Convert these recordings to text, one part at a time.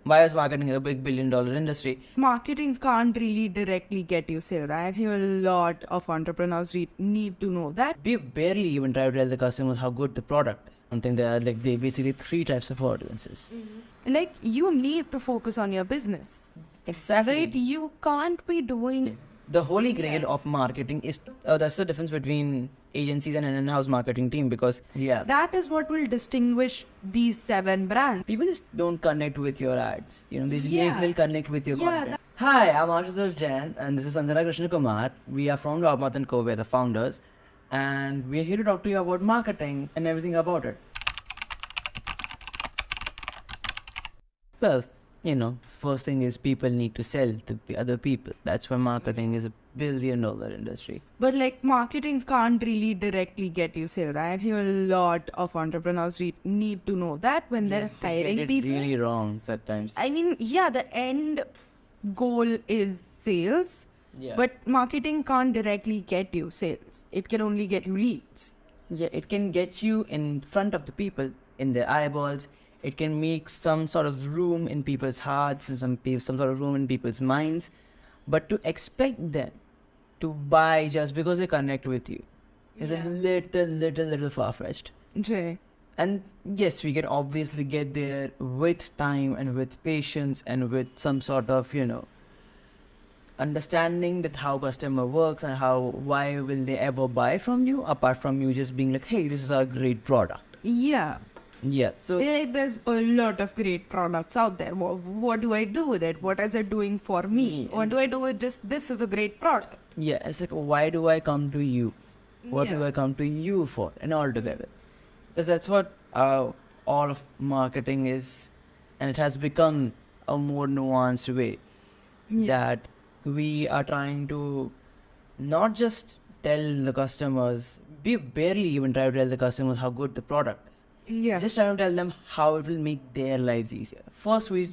Why is marketing a big billion-dollar industry? Marketing can't really directly get you sales. I feel a lot of entrepreneurs need to know that. We barely even try to tell the customers how good the product is. Something there are they basically three types of audiences. Like, you need to focus on your business. Exactly. Right? You can't be doing... The holy grail of marketing is that's the difference between agencies and an in-house marketing team, because That is what will distinguish these 7 brands. people just don't connect with your ads. They just Yeah. will connect with your Yeah, content. Hi, I'm Ashutosh Jain, and this is Sanjana, Krishna, Kumar. We are from LoudMouth Co. We're the founders, and we're here to talk to you about marketing and everything about it. Well, first thing is people need to sell to other people. That's why marketing is a billion-dollar industry. But like, marketing can't really directly get you sales. I feel a lot of entrepreneurs need to know that when they're hiring Get it people. really wrong sometimes. I mean, yeah, the end goal is sales, Yeah. but marketing can't directly get you sales. It can only get you leads. Yeah, it can get you in front of the people, in their eyeballs. It can make some sort of room in people's hearts and some sort of room in people's minds. But to expect them to buy just because they connect with you is a little far-fetched. Jay. And yes, we can obviously get there with time and with patience and with some sort of, understanding that how customer works and why will they ever buy from you, apart from you just being like, hey, this is a great product. Yeah. Yeah, so There's a lot of great products out there. What do I do with it? What is it doing for me? What do I do with just this is a great product? yeah, it's like, why do I come to you? What do Yeah. I come to you for? And all together. Because that's what all of marketing is. And it has become a more nuanced way that we are trying to not just tell the customers, we barely even try to tell the customers how good the product is. Yeah. Just try to tell them how it will make their lives easier. First, we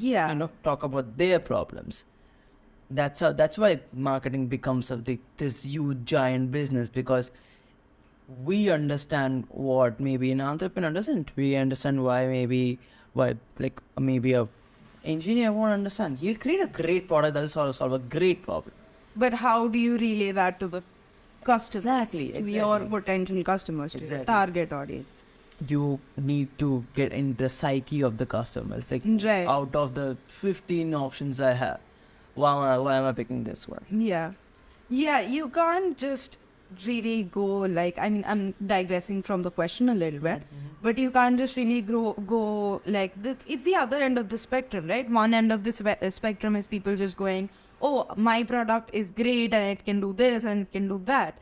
talk about their problems. That's why marketing becomes this huge giant business, because we understand what maybe an entrepreneur doesn't. We understand why maybe a engineer won't understand. He'll create a great product that'll solve a great problem. But how do you relay that to the customers? Exactly. Your potential customers, to your Exactly. target audience. You need to get in the psyche of the customers. Like, Right. out of the 15 options I have, why am I picking this one? Yeah. Yeah, you can't just really go like, I mean, I'm digressing from the question a little bit, but you can't just really go like this. It's the other end of the spectrum, right? One end of this spectrum is people just going, oh, my product is great and it can do this and it can do that.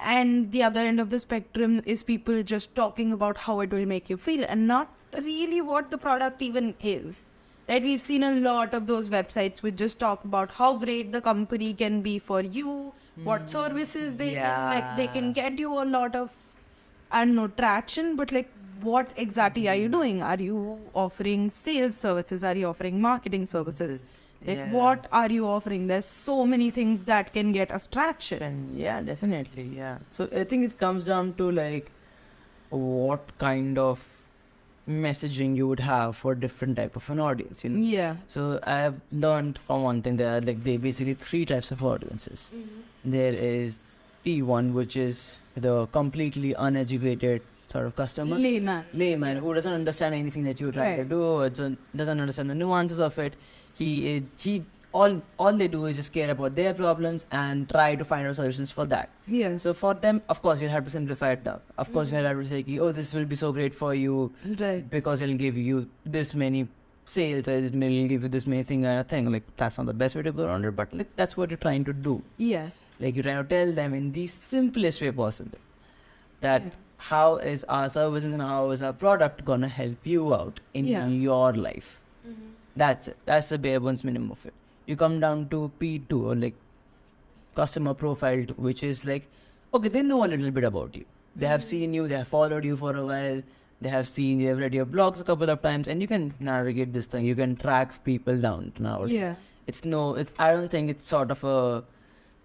And the other end of the spectrum is people just talking about how it will make you feel and not really what the product even is. Right? We've seen a lot of those websites which just talk about how great the company can be for you, what services they they can get you a lot of, I don't know, traction, but like, what exactly are you doing? Are you offering sales services? Are you offering marketing services? Like, what are you offering? There's so many things that can get us traction. And yeah, definitely, yeah. So I think it comes down to like what kind of messaging you would have for different type of an audience. Yeah. So I have learned from one thing, there are basically three types of audiences. There is P1, which is the completely uneducated sort of customer. Layman who doesn't understand anything that you try to do, doesn't understand the nuances of it. All they do is just care about their problems and try to find out solutions for that. Yeah. So for them, of course, you'll have to simplify it down. Of course, you'll have to say, oh, this will be so great for you, Right. because it'll give you this many sales, or it will give you this many thing and a thing. Like, that's not the best way to go around it, but like, that's what you're trying to do. Yeah. Like, you're trying to tell them in the simplest way possible that how is our services and how is our product gonna help you out in your life. That's it. That's the bare bones minimum of it. You come down to P2, or like customer profile, which is like, okay, they know a little bit about you. They have seen you, they have followed you for a while, they have read your blogs a couple of times, and you can navigate this thing. You can track people down nowadays. Yeah. I don't think it's sort of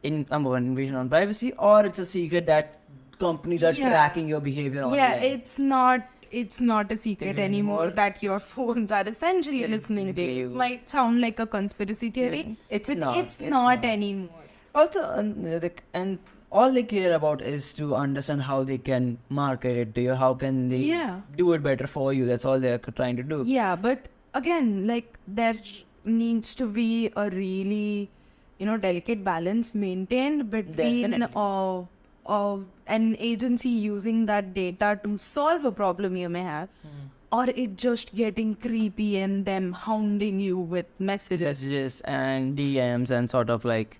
number one, invasion on privacy, or it's a secret that companies are tracking your behavior online. Yeah, it's not it's not a secret anymore that your phones are essentially listening to you. It might sound like a conspiracy theory. It's but not. It's not anymore. Also, and all they care about is to understand how they can market it to you, how can they do it better for you. That's all they're trying to do. Yeah, but again, like there needs to be a really, delicate balance maintained between an agency using that data to solve a problem you may have, or it just getting creepy and them hounding you with messages and DMs and sort of like,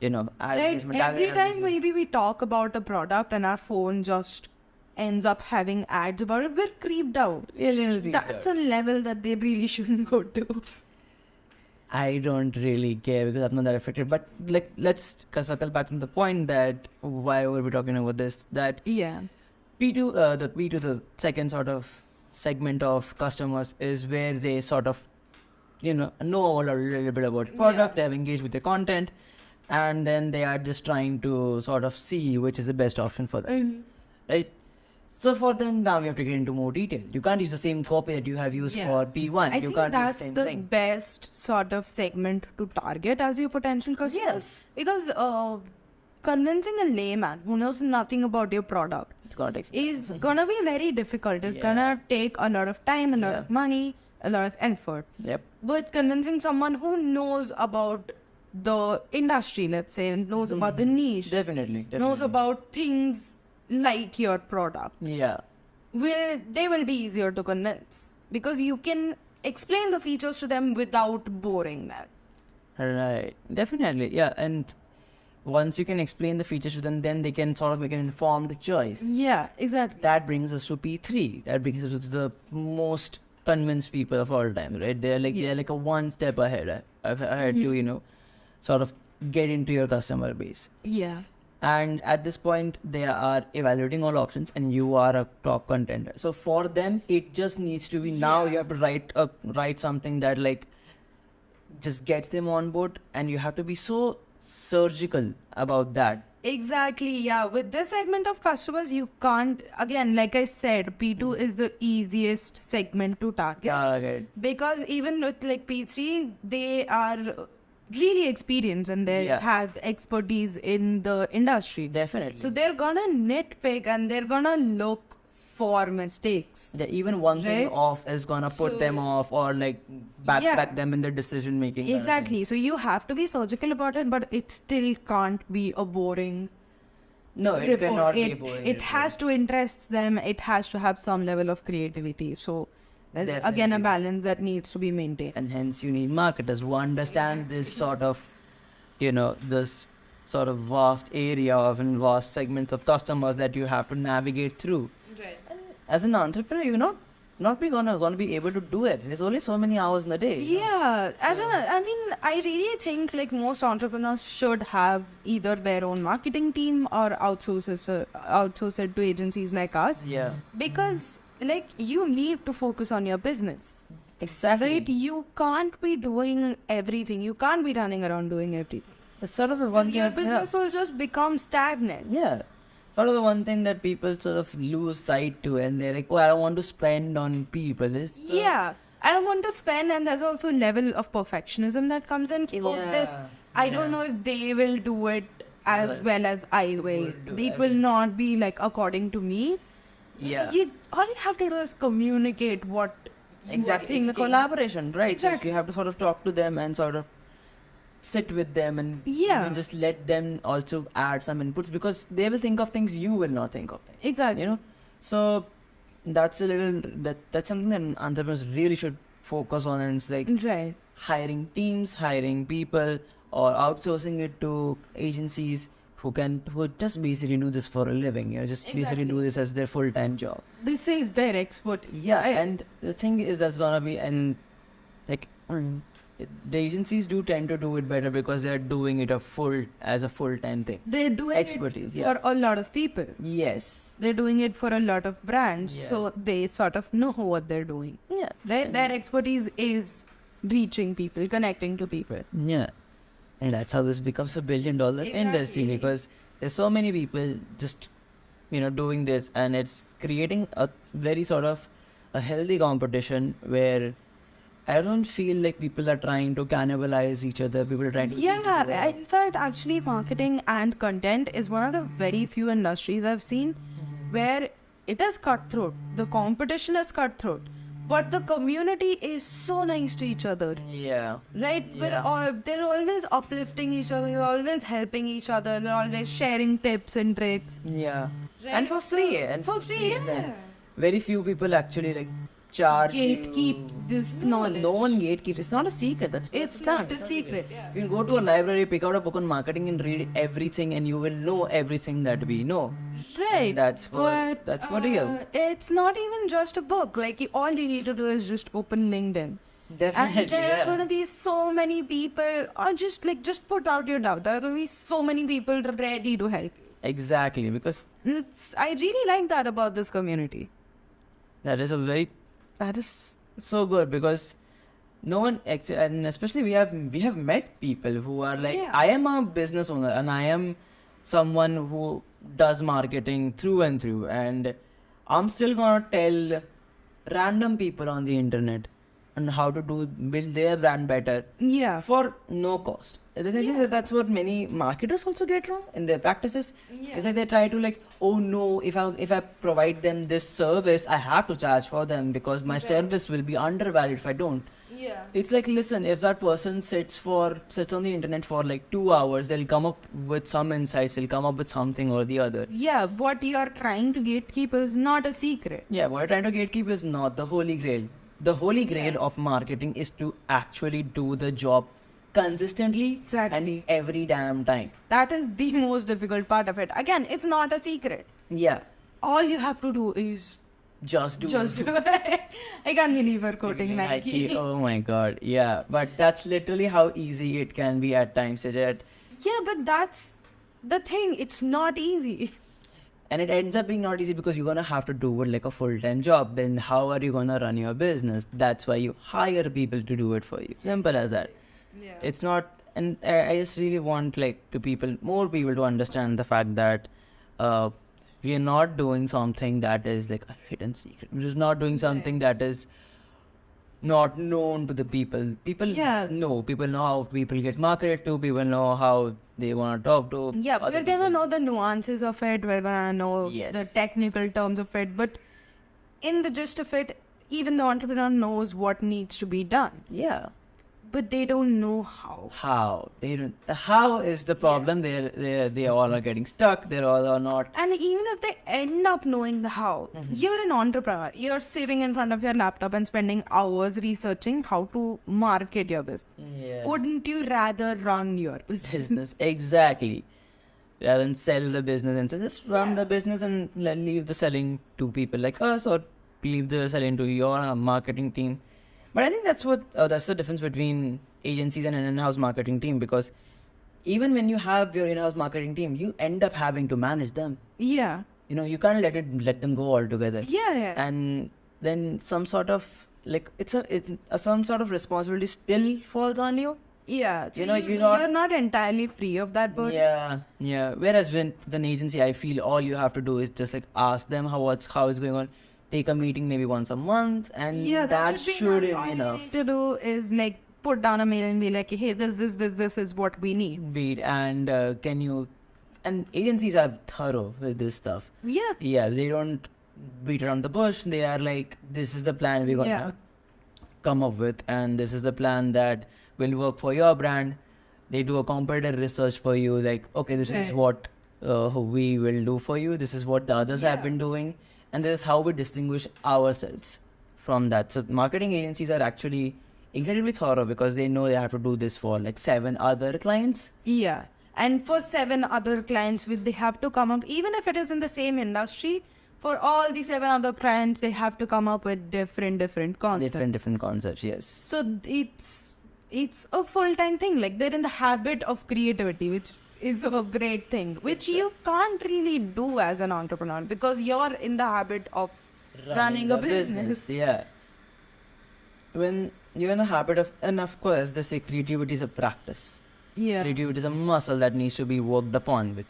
right? Every time maybe we talk about a product and our phone just ends up having ads about it, we're creeped out. That's a level that they really shouldn't go to. I don't really care because I'm not that affected. But like, let's circle back to the point that why were we talking about this? That P2, the second sort of segment of customers is where they sort of, know a little bit about the product, they have engaged with the content, and then they are just trying to sort of see which is the best option for them, right? So for them, now we have to get into more detail. You can't use the same copy that you have used for P1. I think that's the best sort of segment to target as your potential customer. Yes. Because convincing a layman who knows nothing about your product is gonna be very difficult. It's gonna take a lot of time, a lot of money, a lot of effort. Yep. But convincing someone who knows about the industry, let's say, and knows about the niche, definitely knows about things like your product, they will be easier to convince because you can explain the features to them without boring them. Right, definitely, yeah. And once you can explain the features to them, then they can sort of make an informed choice. Yeah, exactly. That brings us to P3. That brings us to the most convinced people of all time, right? They're like a one step ahead to sort of get into your customer base. Yeah. And at this point, they are evaluating all options, and you are a top contender. So for them, it just needs to be now. You have to write something that like just gets them on board, and you have to be so surgical about that. Exactly. Yeah. With this segment of customers, you can't. Again, like I said, P2 is the easiest segment to target. Because even with like P3, they are really experienced and they have expertise in the industry. Definitely. So they're gonna nitpick and they're gonna look for mistakes. Yeah, even one thing off is gonna put them off or like back them in their decision making. Exactly. So you have to be surgical about it, but it still can't be a boring. No, it cannot be boring. It has to interest them. It has to have some level of creativity. So there's again a balance that needs to be maintained. And hence you need marketers who understand this sort of, this sort of vast area of and vast segments of customers that you have to navigate through. Right. And as an entrepreneur, you're not gonna be able to do it. There's only so many hours in the day. Yeah. I really think like most entrepreneurs should have either their own marketing team or outsource it to agencies like us. Yeah. Because like you need to focus on your business. Exactly. Right? You can't be doing everything. You can't be running around doing everything. It's sort of the one thing. Your business will just become stagnant. Yeah. Sort of the one thing that people sort of lose sight to, and they're like, oh, I don't want to spend on people. I don't want to spend, and there's also a level of perfectionism that comes in. I don't know if they will do it as well as I will. It will not be like according to me. Yeah. All you have to do is communicate what exactly. It's a collaboration, right? Exactly. So you have to sort of talk to them and sort of sit with them and just let them also add some inputs because they will think of things you will not think of. Exactly. So that's that's something that entrepreneurs really should focus on, and it's like hiring teams, hiring people, or outsourcing it to agencies who just basically do this for a living, basically do this as their full-time job. This is their expertise. Yeah, and the thing is that's gonna be, and like the agencies do tend to do it better because they're doing it as a full-time thing. They're doing expertise, it for a lot of people. Yes. They're doing it for a lot of brands, so they sort of know what they're doing. Yeah. Right? Their expertise is reaching people, connecting to people. Yeah. And that's how this becomes $1 billion industry, because there's so many people just doing this, and it's creating a very sort of a healthy competition where I don't feel like people are trying to cannibalize each other. People are trying to eat each other. Yeah, in fact, actually, marketing and content is one of the very few industries I've seen where it is cutthroat. The competition is cutthroat, but the community is so nice to each other. Yeah. Right? Yeah. They're always uplifting each other, they're always helping each other, they're always sharing tips and tricks. Yeah. Right? And for free. And For free, yeah. Very few people actually like charge Gatekeep you. this knowledge. No one gatekeeps. It's not a secret. It's not a secret. You can go to a library, pick out a book on marketing, and read everything, and you will know everything that we know. Right. That's for real. It's not even just a book. Like, all you need to do is just open LinkedIn. Definitely. And there are going to be so many people, or just put out your doubt. There are going to be so many people ready to help you. Exactly, because I really like that about this community. that is so good, because no one and especially we have met people who are like, Yeah. I am a business owner and I am someone who does marketing through and through, and I'm still gonna tell random people on the internet on how to build their brand better Yeah. for no cost. The thing is that that's what many marketers also get wrong in their practices. It's like they try to like, oh no, if I provide them this service, I have to charge for them because my service will be undervalued if I don't. Yeah. It's like, listen, if that person sits on the internet for like 2 hours, they'll come up with some insights, they'll come up with something or the other. Yeah, what you're trying to gatekeep is not a secret. Yeah, what you're trying to gatekeep is not the holy grail. The holy grail of marketing is to actually do the job consistently Exactly. and every damn time. That is the most difficult part of it. Again, it's not a secret. Yeah, All you have to do is just do just do it. I can't believe we're quoting Nike. Oh my god, yeah. But that's literally how easy it can be at times. Yeah, but that's the thing. It's not easy. And it ends up being not easy because you're gonna have to do it like a full-time job. Then how are you gonna run your business? That's why you hire people to do it for you. Simple as that. Yeah. It's not, and I just really want like more people to understand the fact that we are not doing something that is like a hidden secret. We're just not doing something that is not known to the people. People know how people get marketed to, people know how they want to talk to. Yeah, we're gonna know the nuances of it, we're gonna know Yes. the technical terms of it, but in the gist of it, even the entrepreneur knows what needs to be done, Yeah. but they don't know how. How they don't. The how is the problem. They all are getting stuck. They all are not. And even if they end up knowing the how, you're an entrepreneur. You're sitting in front of your laptop and spending hours researching how to market your business. Yeah. Wouldn't you rather run your Business exactly, rather than sell the business and say just run the business and leave the selling to people like us, or leave the selling to your marketing team. But I think that's the difference between agencies and an in-house marketing team, because even when you have your in-house marketing team, you end up having to manage them. Yeah. You can't let them go altogether. Yeah. And then some sort of like some sort of responsibility still falls on you. Yeah. So you're not entirely free of that burden. Yeah. Whereas with an agency, I feel all you have to do is just like ask them how it's going on. Take a meeting maybe once a month, and that should be enough. All you need to do is like put down a mail and be like, hey, this is what we need. And can you? And agencies are thorough with this stuff. Yeah. Yeah, they don't beat around the bush. They are like, this is the plan we're gonna come up with, and this is the plan that will work for your brand. They do a competitor research for you, like, okay, this is what we will do for you. This is what the others have been doing. And this is how we distinguish ourselves from that. So marketing agencies are actually incredibly thorough because they know they have to do this for like 7 other clients. Yeah. And for 7 other clients, they have to come up, even if it is in the same industry, for all the 7 other clients, they have to come up with different concepts. Different concepts, yes. So it's a full-time thing. Like, they're in the habit of creativity, which is a great thing, which you can't really do as an entrepreneur because you're in the habit of running a business. Yeah. When you're in the habit of, and of course, they say creativity is a practice. Yeah. Gratitude is a muscle that needs to be worked upon.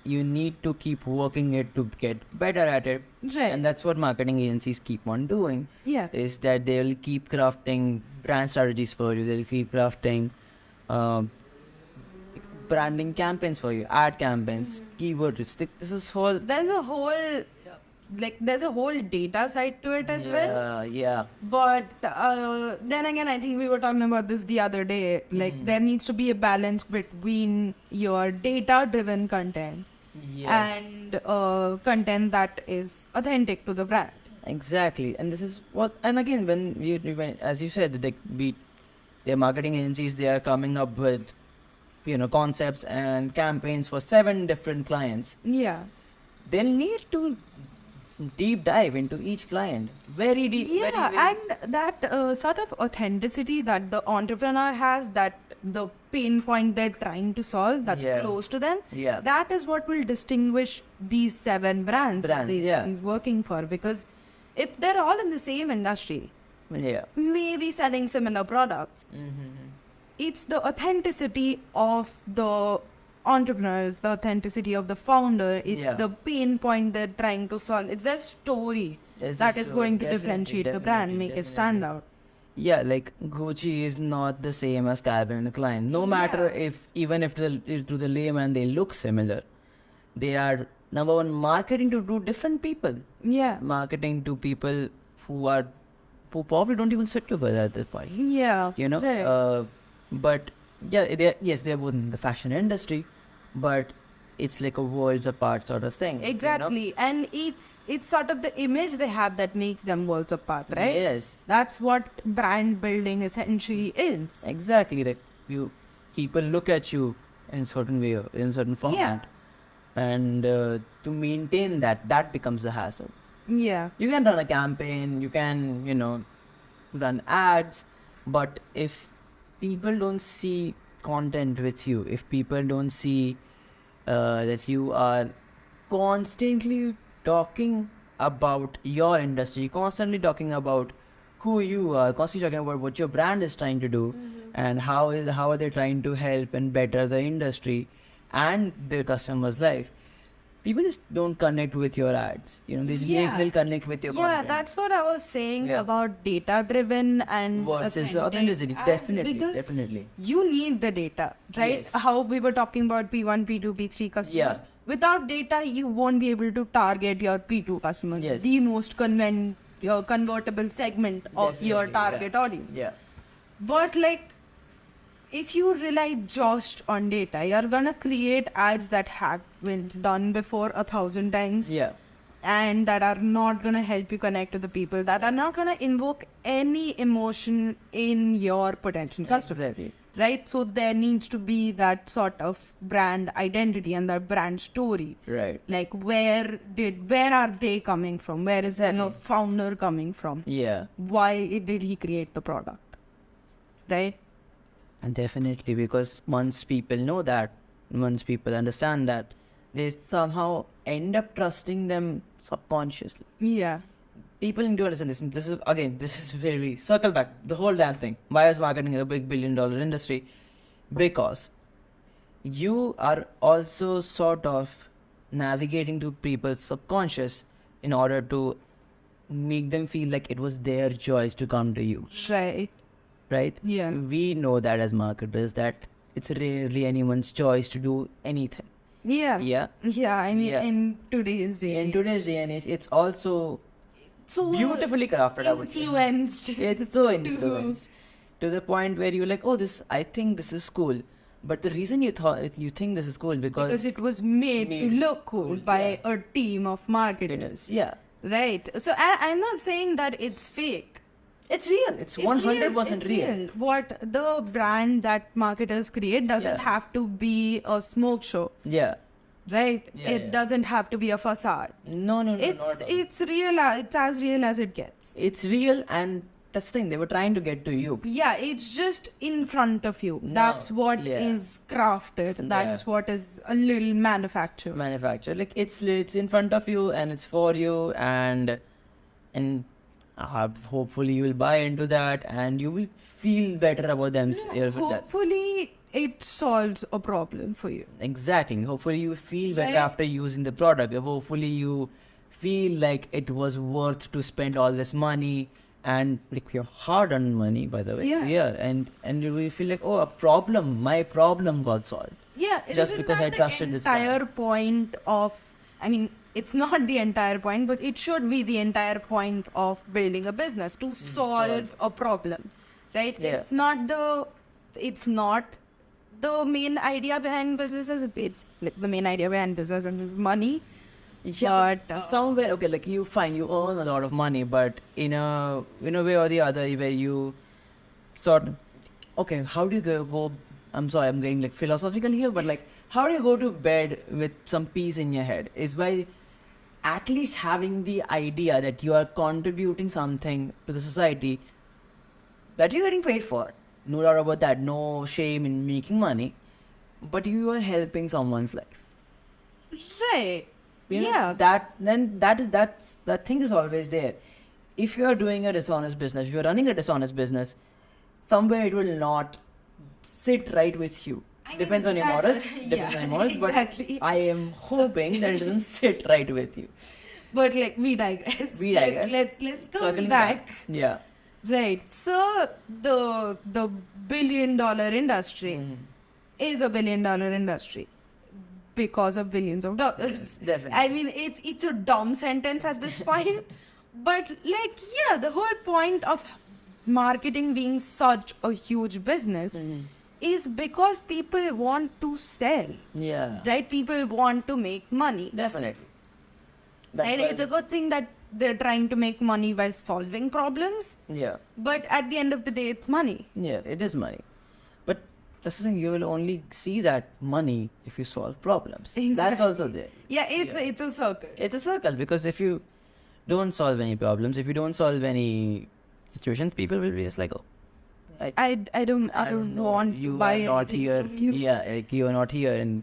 You need to keep working it to get better at it. Right. And that's what marketing agencies keep on doing. Yeah. Is that they'll keep crafting brand strategies for you. They'll keep crafting branding campaigns for you, ad campaigns, keywords. This is whole. There's a whole data side to it as well. Yeah. But then again, I think we were talking about this the other day. Like, there needs to be a balance between your data-driven content and content that is authentic to the brand. Exactly. And this is what. And again, when as you said, their marketing agencies, they are coming up with, concepts and campaigns for 7 different clients. Yeah. They'll need to deep dive into each client, very deep. Yeah, very and that sort of authenticity that the entrepreneur has, that the pain point they're trying to solve, that's close to them. Yeah. That is what will distinguish these 7 brands that the agency is working for. Because if they're all in the same industry, maybe selling similar products, it's the authenticity of the entrepreneurs, the authenticity of the founder, it's the pain point they're trying to solve. It's their story that is going to differentiate the brand, make it stand out. Yeah, like Gucci is not the same as Calvin Klein. No matter even if to the layman they look similar, they are number one marketing to 2 different people. Yeah. Marketing to people who probably don't even sit together at this point. Yeah. Right. But they're both in the fashion industry, but it's like a worlds apart sort of thing. Exactly. And it's sort of the image they have that makes them worlds apart, right? Yes. That's what brand building essentially is. Exactly. Like people look at you in a certain way, in a certain format. Yeah. And to maintain that becomes the hassle. Yeah. You can run a campaign, you can, run ads, but if people don't see content with you, if people don't see that you are constantly talking about your industry, constantly talking about who you are, constantly talking about what your brand is trying to do, and how are they trying to help and better the industry and their customers' life. People just don't connect with your ads. They'll connect with your content. Yeah, that's what I was saying about data-driven and versus authenticity. Definitely. You need the data, right? Yes. How we were talking about P1, P2, P3 customers. Yeah. Without data, you won't be able to target your P2 customers, Yes. the most convertible segment of your target audience. Yeah. But if you rely just on data, you're gonna create ads that have been done before 1,000 times. Yeah. And that are not gonna help you connect to the people, that are not gonna invoke any emotion in your potential customer. Exactly. Right? So there needs to be that sort of brand identity and that brand story. Right. Like where are they coming from? Where is the founder coming from? Yeah. Why did he create the product? Right? And definitely, because once people know that, once people understand that, they somehow end up trusting them subconsciously. Yeah. People need to understand this. This is very circle back the whole damn thing. Why is marketing a big billion-dollar industry? Because you are also sort of navigating to people's subconscious in order to make them feel like it was their choice to come to you. Right? Yeah. We know that as marketers that it's rarely anyone's choice to do anything. Yeah. Yeah. Yeah. I mean, in today's day and age, it's also so beautifully crafted. I would say. It's so influenced to the point where you're like, oh, I think this is cool. But the reason you think this is cool because it was made to look cool by a team of marketers. Yeah. Right. So I'm not saying that it's fake. It's real. It's 100% real. What the brand that marketers create doesn't have to be a smoke show. Yeah. Right? It doesn't have to be a facade. No. It's real. It's as real as it gets. It's real, and that's the thing. They were trying to get to you. Yeah, it's just in front of you. That's what is crafted. That's what is a little manufactured. Like it's in front of you, and it's for you, and hopefully you will buy into that and you will feel better about them. Hopefully it solves a problem for you. Exactly. Hopefully you feel better Right. after using the product. Hopefully you feel like it was worth to spend all this money and like your hard-earned money, by the way. Yeah. And you will feel like, oh, my problem got solved. Yeah, Just isn't because that I trusted this the entire point of, I mean, it's not the entire point, but it should be the entire point of building a business, to solve a problem, right? Yeah. It's not the main idea behind businesses. It's like the main idea behind businesses is money. Yeah, But somewhere, okay, like you earn a lot of money, but in a way or the other, where you sort of, okay, how do you go, I'm sorry, I'm getting like philosophical here, but like, how do you go to bed with some peace in your head? Is by at least having the idea that you are contributing something to the society that you're getting paid for. No doubt about that, no shame in making money, but you are helping someone's life. right, You know, yeah, that thing is always there. If you are doing a dishonest business, if you are running a dishonest business, somewhere it will not sit right with you. I mean, Depends on your that- morals. yeah, Depends on your morals. But exactly. I am hoping that it doesn't sit right with you. But like we digress. We digress. Let's come Circling back. Yeah. Right. So the $1 billion industry is a $1 billion industry because of billions of dollars. Definitely. I mean, it's a dumb sentence at this point, but like, yeah, the whole point of marketing being such a huge business is because people want to sell, Yeah. right? People want to make money. Definitely. And it's a good thing that they're trying to make money by solving problems. Yeah. But at the end of the day, it's money. Yeah, it is money. But that's the thing, you will only see that money if you solve problems. That's Exactly. also there. Yeah, it's a circle. It's a circle, because if you don't solve any problems, if you don't solve any situations, people will be just like, oh, I don't know, want you to buy are not anything here. from you. Yeah, like you are not here, and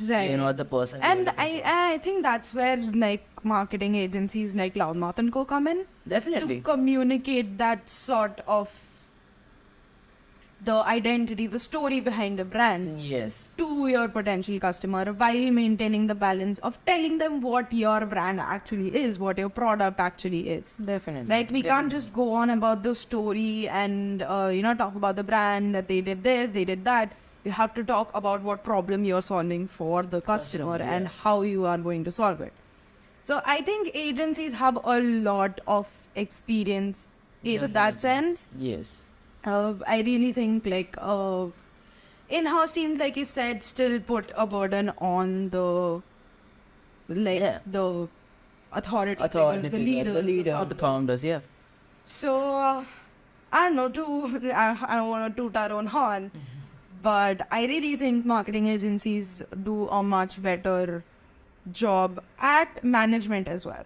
Right. you're not the person. And you're looking for. I think that's where like marketing agencies like LoudMouth Co come in Definitely. to communicate that sort of the identity, the story behind a brand Yes. to your potential customer while maintaining the balance of telling them what your brand actually is, what your product actually is. Definitely. Right? We can't just go on about the story and, talk about the brand, that they did this, they did that. You have to talk about what problem you're solving for the customer and yeah. how you are going to solve it. So I think agencies have a lot of experience in that sense. Yes. I really think like in-house teams, like you said, still put a burden on the the authority figures, the leaders, the leader, the founders. Yeah. So I don't know, I don't want to toot our own horn, but I really think marketing agencies do a much better job at management as well.